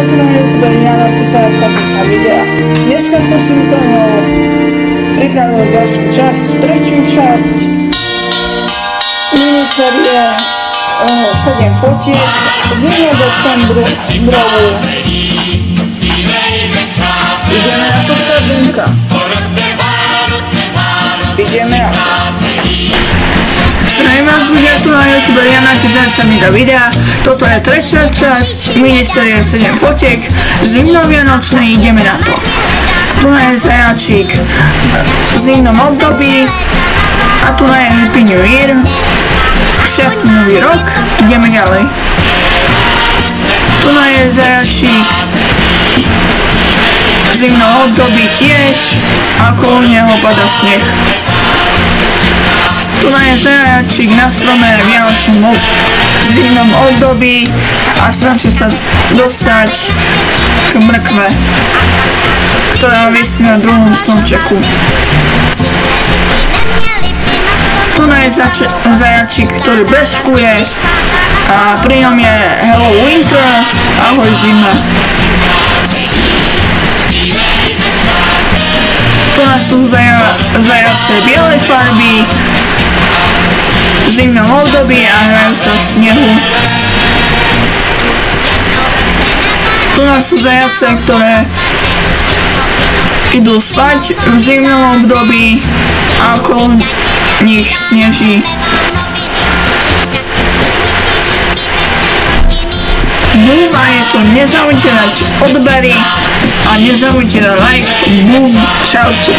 tu na YouTube Jana Tysáca a videa. Dneska som si pripravil ďalšiu časť, tretiu časť minisérie 7 fotiek z 1. decembrovú. Ideme na to Sabinka. Ideme na to. Zdravím vás ľudia, tu na YouTube Jana Tysáca videa. Toto je tretia časť minisérie 7 fotiek. Zimno-vianočnej, ideme na to. Tu je zajačík v zimnom období a tu je Happy New Year. Šťastný nový rok, ideme ďalej. Tu je zajačík v zimnom období tiež a okolo neho pada sneh. Tu je zajačík na strome v vianočnom zimnom období a snaží sa dostať k mrkve, ktorá visí na druhom stromčeku. Tu je zajačík, ktorý brečkuje a pri ňom je Hello Winter, ahoj zima. Tu sú zajace bielej farby v zimnom období a hrajú sa v snehu. Tu sú zajace, ktoré idú spať v zimnom období a okolo nich sneží. Boom, a je to, nezabudnite dať odbery a nezabudnite dať like. Boom, čaute.